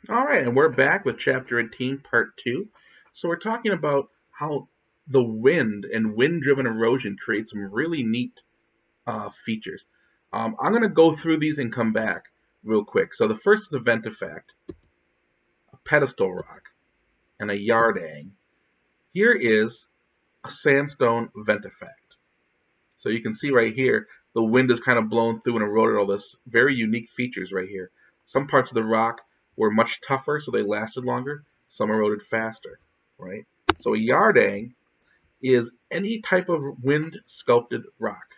All right, and we're back with Chapter 18, Part 2. So we're talking about how the wind and wind-driven erosion create some really neat features. I'm going to go through these and come back real quick. So the first is a ventifact, a pedestal rock, and a yardang. Here is a sandstone ventifact. So you can see right here, the wind has kind of blown through and eroded all this very unique features right here. Some parts of the rock were much tougher, so they lasted longer. Some eroded faster, right? So a yardang is any type of wind sculpted rock.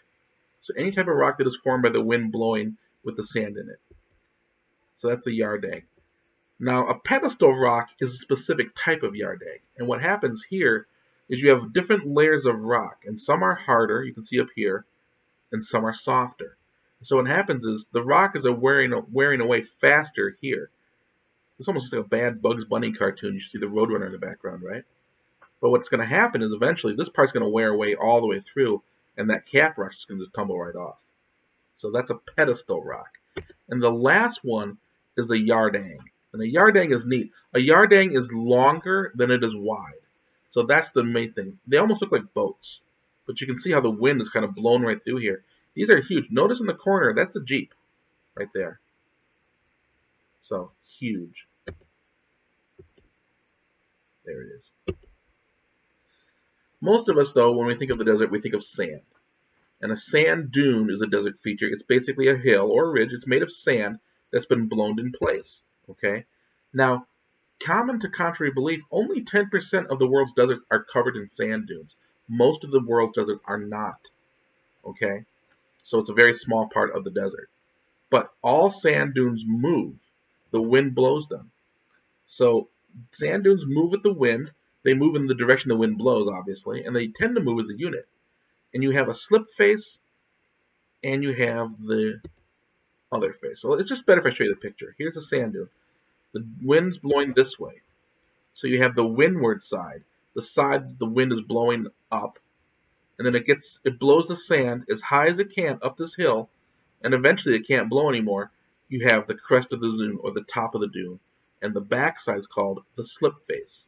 So any type of rock that is formed by the wind blowing with the sand in it. So that's a yardang. Now a pedestal rock is a specific type of yardang. And what happens here is you have different layers of rock, and some are harder, you can see up here, and some are softer. So what happens is the rock is wearing away faster here. It's almost like a bad Bugs Bunny cartoon. You see the Roadrunner in the background, right? But what's going to happen is eventually this part's going to wear away all the way through, and that cap rock is going to tumble right off. So that's a pedestal rock. And the last one is a yardang. And a yardang is neat. A yardang is longer than it is wide. So that's the main thing. They almost look like boats. But you can see how the wind is kind of blown right through here. These are huge. Notice in the corner, that's a Jeep right there. So huge. There it is. Most of us, though, when we think of the desert, we think of sand. And a sand dune is a desert feature. It's basically a hill or a ridge. It's made of sand that's been blown in place. Okay? Now, common to contrary belief, only 10% of the world's deserts are covered in sand dunes. Most of the world's deserts are not. Okay? So it's a very small part of the desert. But all sand dunes move. The wind blows them. So sand dunes move with the wind. They move in the direction the wind blows, obviously, and they tend to move as a unit. And you have a slip face, and you have the other face. So it's just better if I show you the picture. Here's a sand dune. The wind's blowing this way. So you have the windward side, the side that the wind is blowing up, and then it blows the sand as high as it can up this hill, and eventually it can't blow anymore. You have the crest of the dune or the top of the dune, and the back side is called the slip face.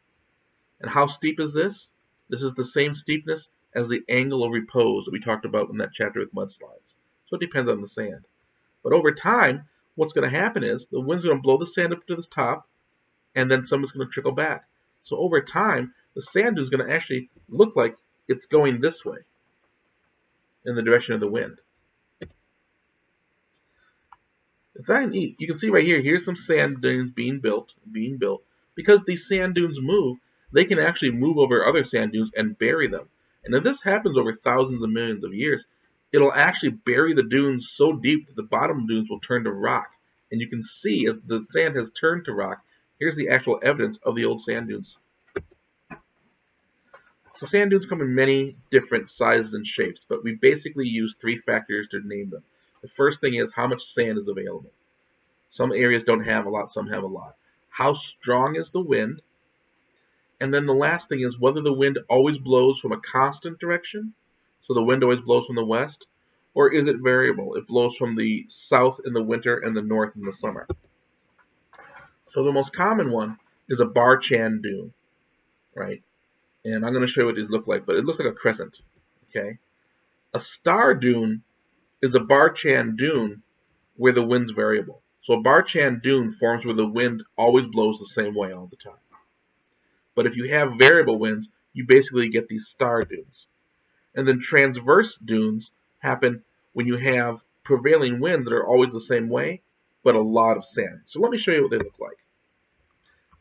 And how steep is this? This is the same steepness as the angle of repose that we talked about in that chapter with mudslides. So it depends on the sand. But over time, what's going to happen is the wind's going to blow the sand up to the top, and then some is going to trickle back. So over time, the sand dune is going to actually look like it's going this way in the direction of the wind. It's not neat. You can see right here, here's some sand dunes being built. Because these sand dunes move, they can actually move over other sand dunes and bury them. And if this happens over thousands of millions of years, it'll actually bury the dunes so deep that the bottom dunes will turn to rock. And you can see as the sand has turned to rock, here's the actual evidence of the old sand dunes. So sand dunes come in many different sizes and shapes, but we basically use three factors to name them. The first thing is how much sand is available. Some areas don't have a lot, some have a lot. How strong is the wind? And then the last thing is whether the wind always blows from a constant direction, so the wind always blows from the west, or is it variable? It blows from the south in the winter and the north in the summer. So the most common one is a Barchan dune, right? And I'm going to show you what these look like, but it looks like a crescent, okay? A star dune is a Barchan dune where the wind's variable. So a Barchan dune forms where the wind always blows the same way all the time. But if you have variable winds, you basically get these star dunes. And then transverse dunes happen when you have prevailing winds that are always the same way, but a lot of sand. So let me show you what they look like.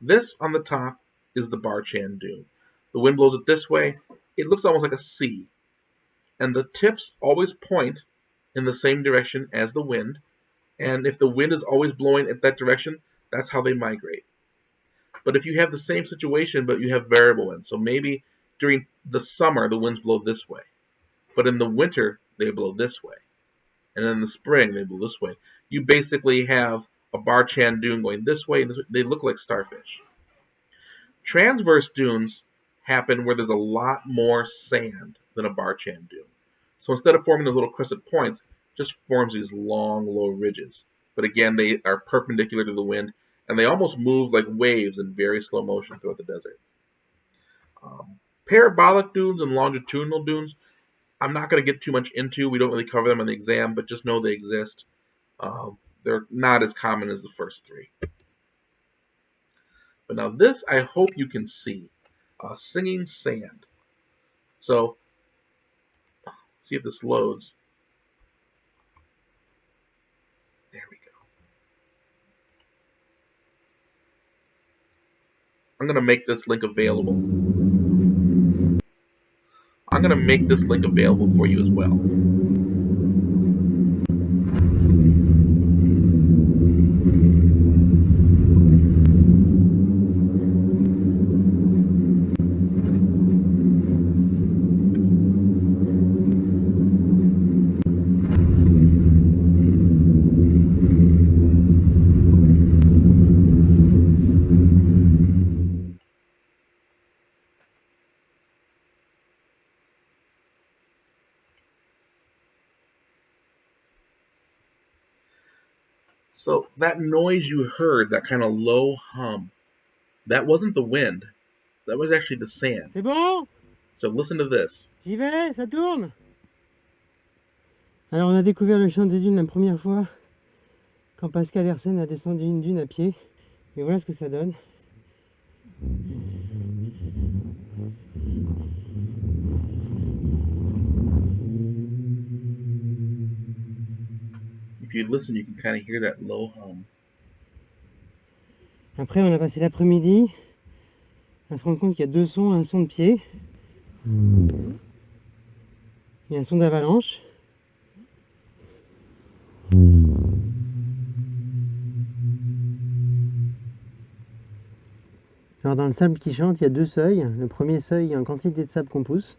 This on the top is the Barchan dune. The wind blows it this way. It looks almost like a C. And the tips always point in the same direction as the wind. And if the wind is always blowing at that direction, that's how they migrate. But if you have the same situation, but you have variable winds, so maybe during the summer the winds blow this way, but in the winter they blow this way, and then in the spring they blow this way. You basically have a Barchan dune going this way, and this way. They look like starfish. Transverse dunes happen where there's a lot more sand than a Barchan dune. So instead of forming those little crescent points, it just forms these long, low ridges. But again, they are perpendicular to the wind, and they almost move like waves in very slow motion throughout the desert. Parabolic dunes and longitudinal dunes, I'm not going to get too much into. We don't really cover them in the exam, but just know they exist. They're not as common as the first three. But now this, I hope you can see. Singing sand. So, see if this loads. There we go. I'm going to make this link available. I'm going to make this link available for you as well. So that noise you heard, that kind of low hum, that wasn't the wind. That was actually the sand. C'est bon? So listen to this. J'y vais, ça tourne. Alors on a découvert le chant des dunes la première fois quand Pascal Hersen a descendu une dune à pied. Et voilà ce que ça donne. If you listen, you can kind of hear that low hum. Après on a passé l'après-midi à se rendre compte qu'il y a deux sons, un son de pied et un son d'avalanche. Alors dans le sable qui chante, il y a deux seuils. Le premier seuil, il y a une quantité de sable qu'on pousse.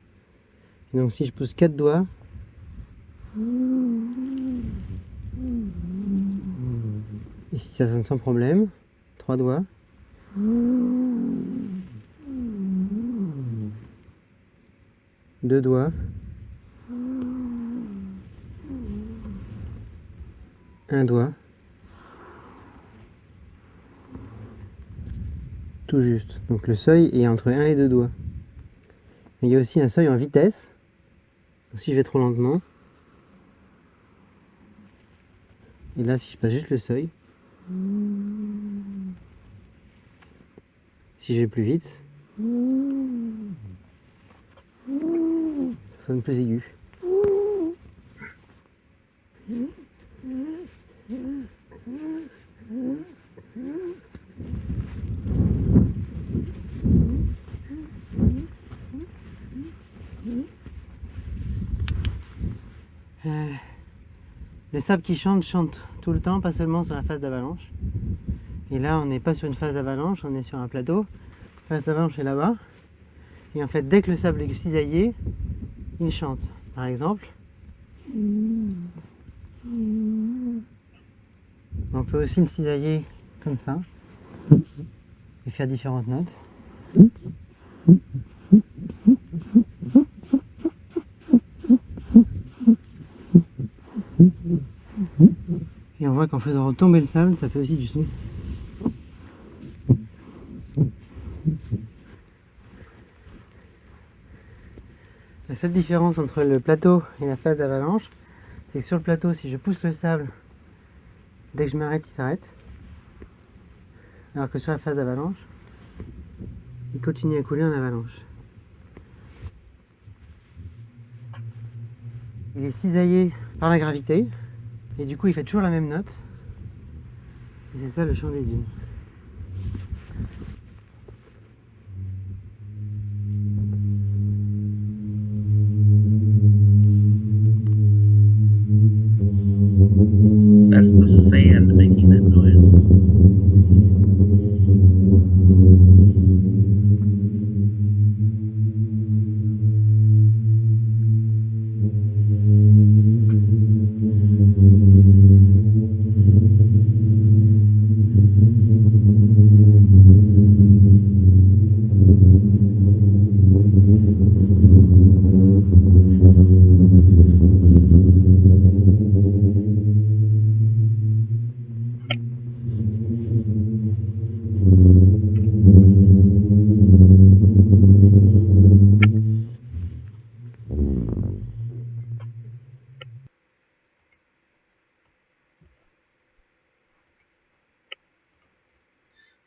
Et donc si je pousse 4 doigts, ici ça sonne sans problème. 3 doigts. 2 doigts. 1 doigt. Tout juste. Donc le seuil est entre 1 et 2 doigts. Mais il y a aussi un seuil en vitesse. Donc si je vais trop lentement. Et là si je passe juste le seuil. Si je vais plus vite. Ça sonne plus aigu. Les sables qui chantent tout le temps, pas seulement sur la phase d'avalanche. Et là, on n'est pas sur une phase d'avalanche, on est sur un plateau. La phase d'avalanche est là-bas. Et en fait, dès que le sable est cisaillé, il chante. Par exemple, on peut aussi le cisailler comme ça et faire différentes notes. Et on voit qu'en faisant retomber le sable, ça fait aussi du son. La seule différence entre le plateau et la phase d'avalanche, c'est que sur le plateau, si je pousse le sable, dès que je m'arrête, il s'arrête. Alors que sur la phase d'avalanche, il continue à couler en avalanche. Il est cisaillé par la gravité, et du coup il fait toujours la même note. Et c'est ça le chant des dunes. That's the sand making that noise.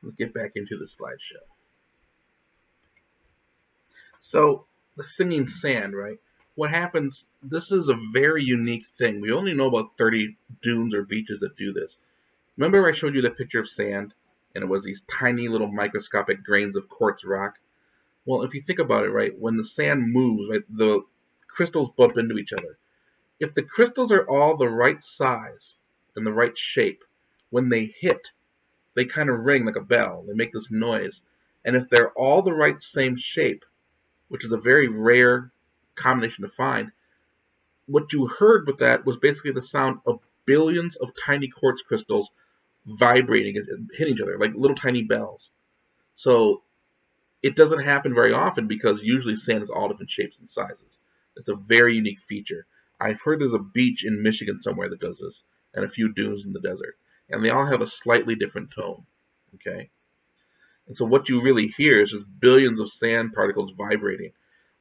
Let's get back into the slideshow. So the singing sand, right? What happens? This is a very unique thing. We only know about 30 dunes or beaches that do this. Remember I showed you that picture of sand, and it was these tiny little microscopic grains of quartz rock? Well, if you think about it, right, when the sand moves, right, the crystals bump into each other. If the crystals are all the right size and the right shape, when they hit, they kind of ring like a bell. They make this noise. And if they're all the right same shape, which is a very rare combination to find, what you heard with that was basically the sound of billions of tiny quartz crystals vibrating and hitting each other like little tiny bells. So it doesn't happen very often because usually sand is all different shapes and sizes. It's a very unique feature. I've heard there's a beach in Michigan somewhere that does this, and a few dunes in the desert, and they all have a slightly different tone. Okay, and so what you really hear is just billions of sand particles vibrating.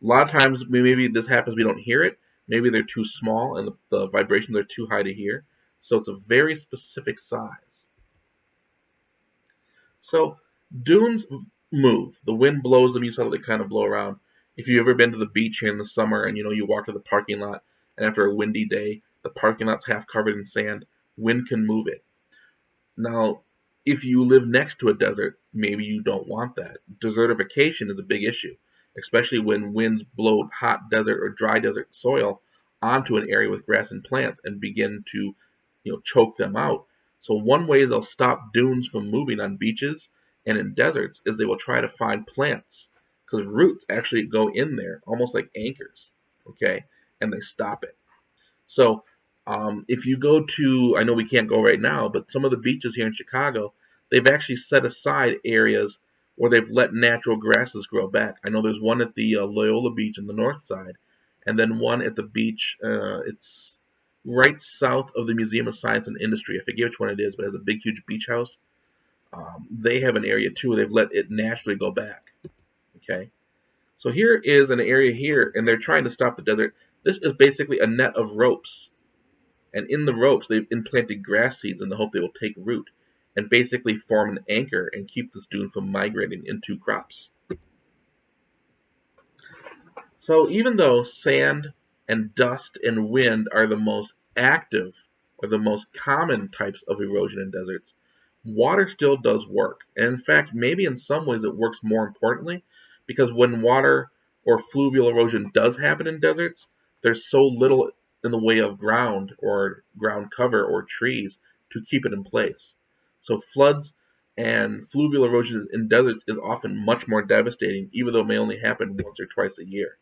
A lot of times, maybe this happens, we don't hear it. Maybe they're too small and the vibrations are too high to hear. So it's a very specific size. So dunes move. The wind blows them. You saw that they kind of blow around. If you've ever been to the beach here in the summer and you walk to the parking lot, and after a windy day, the parking lot's half covered in sand, wind can move it. Now, if you live next to a desert, maybe you don't want that. Desertification is a big issue, especially when winds blow hot desert or dry desert soil onto an area with grass and plants and begin to, choke them out. So one way they'll stop dunes from moving on beaches and in deserts is they will try to find plants because roots actually go in there almost like anchors, okay, and they stop it. So if you go to, I know we can't go right now, but some of the beaches here in Chicago, they've actually set aside areas where they've let natural grasses grow back. I know there's one at the Loyola Beach on the north side, and then one at the beach. It's right south of the Museum of Science and Industry. I forget which one it is, but it has a big, huge beach house. They have an area too where they've let it naturally go back. Okay, so here is an area here, and they're trying to stop the desert. This is basically a net of ropes. And in the ropes, they've implanted grass seeds in the hope they will take root and basically form an anchor and keep this dune from migrating into crops. So even though sand and dust and wind are the most active or the most common types of erosion in deserts, water still does work. And in fact, maybe in some ways it works more importantly because when water or fluvial erosion does happen in deserts, there's so little in the way of ground or ground cover or trees to keep it in place. So floods and fluvial erosion in deserts is often much more devastating, even though it may only happen once or twice a year.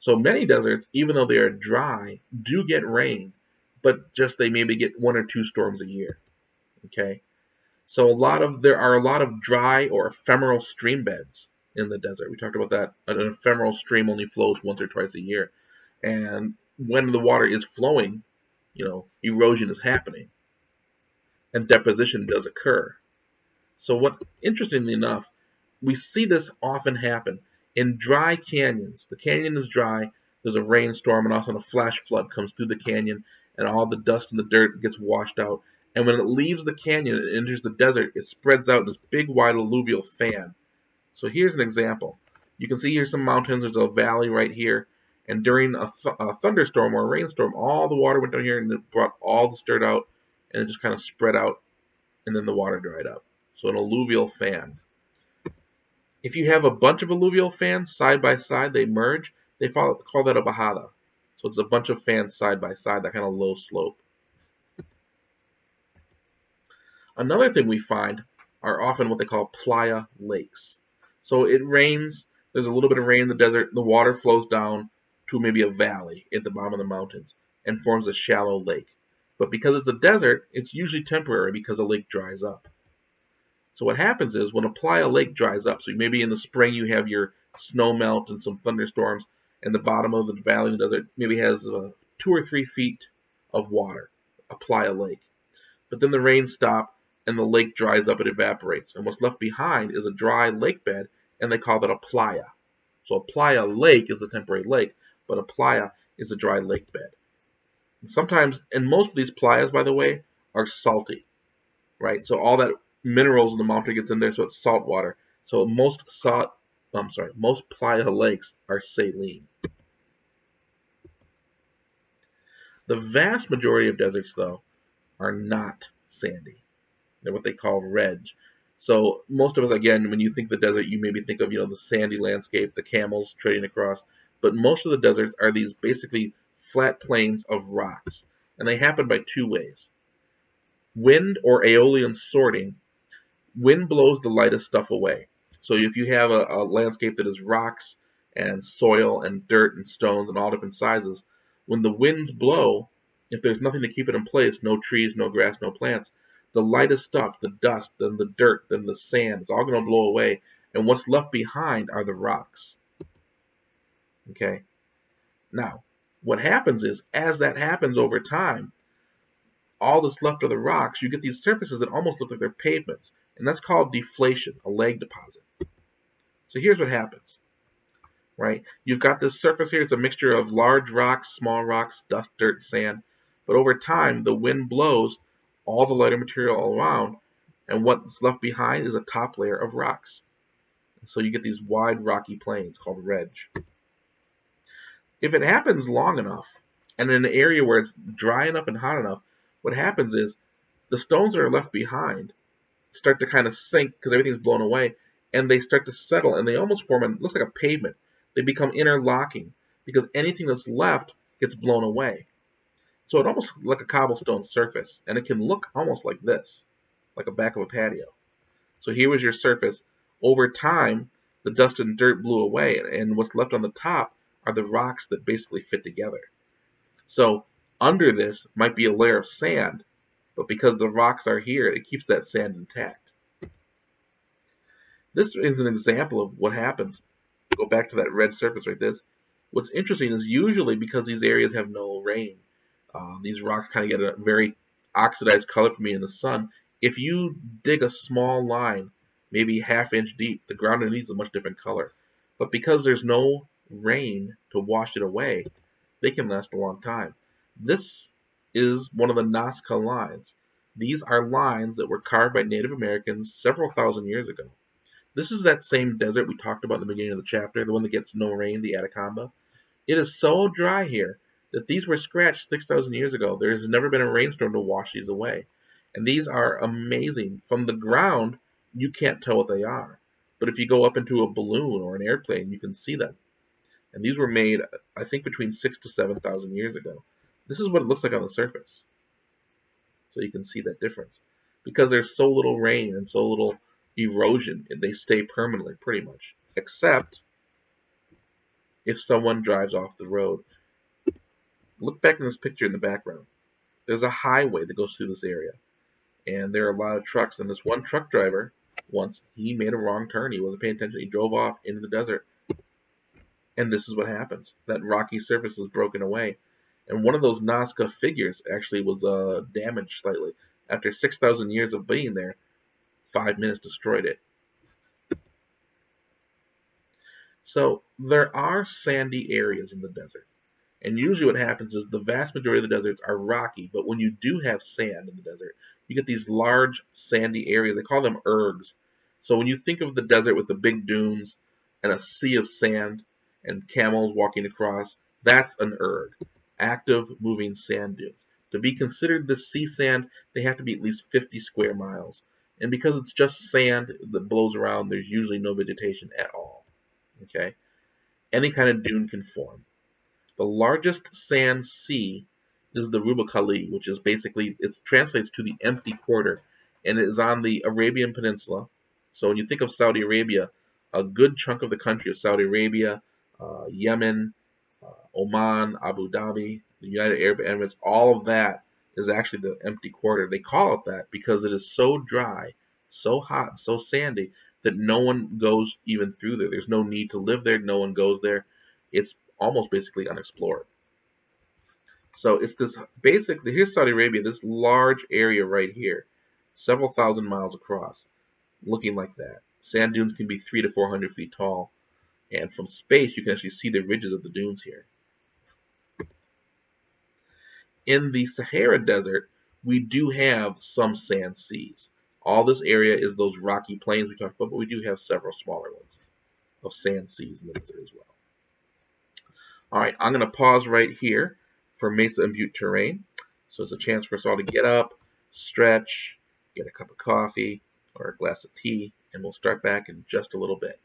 So many deserts, even though they are dry, do get rain, but just they maybe get 1 or 2 storms a year. Okay, so there are a lot of dry or ephemeral stream beds in the desert. We talked about that. An ephemeral stream only flows once or twice a year, and when the water is flowing, erosion is happening, and deposition does occur. So interestingly enough, we see this often happen in dry canyons. The canyon is dry, there's a rainstorm, and also a flash flood comes through the canyon, and all the dust and the dirt gets washed out. And when it leaves the canyon and enters the desert, it spreads out in this big, wide alluvial fan. So here's an example. You can see here's some mountains, there's a valley right here, and during a thunderstorm or a rainstorm, all the water went down here and it brought all the dirt out, and it just kind of spread out, and then the water dried up. So an alluvial fan. If you have a bunch of alluvial fans side by side, they merge, they call that a bajada. So it's a bunch of fans side by side, that kind of low slope. Another thing we find are often what they call playa lakes. So it rains, there's a little bit of rain in the desert, the water flows down to maybe a valley at the bottom of the mountains and forms a shallow lake. But because it's a desert, it's usually temporary because the lake dries up. So what happens is when a playa lake dries up, so maybe in the spring you have your snow melt and some thunderstorms, and the bottom of the valley in the desert maybe has 2 or 3 feet of water, a playa lake. But then the rains stop and the lake dries up, it evaporates. And what's left behind is a dry lake bed, and they call that a playa. So a playa lake is a temporary lake, but a playa is a dry lake bed. Sometimes, and most of these playas, by the way, are salty, right? So all that minerals in the mountain gets in there, so it's salt water. So most playa lakes are saline. The vast majority of deserts, though, are not sandy. They're what they call reg. So most of us, again, when you think the desert, you maybe think of the sandy landscape, the camels trading across. But most of the deserts are these basically flat plains of rocks, and they happen by two ways: wind or aeolian sorting. Wind blows the lightest stuff away. So if you have a landscape that is rocks and soil and dirt and stones and all different sizes, when the winds blow, if there's nothing to keep it in place, no trees, no grass, no plants, the lightest stuff, the dust, then the dirt, then the sand, it's all going to blow away. And what's left behind are the rocks. Okay? Now, what happens is, as that happens over time, all that's left of the rocks, you get these surfaces that almost look like they're pavements. And that's called deflation, a lag deposit. So here's what happens, right? You've got this surface here. It's a mixture of large rocks, small rocks, dust, dirt, sand. But over time, the wind blows all the lighter material all around, and what's left behind is a top layer of rocks. And so you get these wide rocky plains called reg. If it happens long enough, and in an area where it's dry enough and hot enough, what happens is the stones that are left behind start to kind of sink because everything's blown away, and they start to settle, and they almost form looks like a pavement. They become interlocking because anything that's left gets blown away. So it almost looks like a cobblestone surface, and it can look almost like this, like a back of a patio. So here was your surface. Over time, the dust and dirt blew away, and what's left on the top are the rocks that basically fit together. So under this might be a layer of sand, but because the rocks are here, it keeps that sand intact. This is an example of what happens. Go back to that red surface right this. What's interesting is usually because these areas have no rain, these rocks kind of get a very oxidized color from being in the sun. If you dig a small line, maybe ½ inch deep, the ground underneath is a much different color. But because there's no rain to wash it away, they can last a long time. This is one of the Nazca lines. These are lines that were carved by Native Americans several thousand years ago. This is that same desert we talked about in the beginning of the chapter, the one that gets no rain, the Atacama. It is so dry here that these were scratched 6,000 years ago. There has never been a rainstorm to wash these away. And these are amazing. From the ground, you can't tell what they are. But if you go up into a balloon or an airplane, you can see them. And these were made, I think, between 6,000 to 7,000 years ago. This is what it looks like on the surface. So you can see that difference. Because there's so little rain and so little erosion, they stay permanently, pretty much. Except if someone drives off the road. Look back in this picture in the background. There's a highway that goes through this area. And there are a lot of trucks. And this one truck driver, once, he made a wrong turn. He wasn't paying attention. He drove off into the desert. And this is what happens. That rocky surface was broken away. And one of those Nazca figures actually was damaged slightly. After 6,000 years of being there, 5 minutes destroyed it. So there are sandy areas in the desert. And usually what happens is the vast majority of the deserts are rocky, but when you do have sand in the desert, you get these large sandy areas. They call them ergs. So when you think of the desert with the big dunes and a sea of sand and camels walking across, that's an erg, active moving sand dunes. To be considered the sea sand, they have to be at least 50 square miles. And because it's just sand that blows around, there's usually no vegetation at all. Okay? Any kind of dune can form. The largest sand sea is the Rub' al Khali, which is basically, it translates to the empty quarter, and it is on the Arabian Peninsula. So when you think of Saudi Arabia, a good chunk of the country of Saudi Arabia, Yemen, Oman, Abu Dhabi, the United Arab Emirates, all of that is actually the empty quarter. They call it that because it is so dry, so hot, so sandy that no one goes even through there. There's no need to live there. No one goes there. It's almost basically unexplored. So it's this basically, here's Saudi Arabia, this large area right here, several thousand miles across, looking like that. Sand dunes can be 300 to 400 feet tall, and from space you can actually see the ridges of the dunes here. In the Sahara Desert, we do have some sand seas, All this area is those rocky plains we talked about, but we do have several smaller ones of sand seas in the desert as well. All right, I'm going to pause right here for Mesa and Butte terrain. So it's a chance for us all to get up, stretch, get a cup of coffee or a glass of tea, and we'll start back in just a little bit.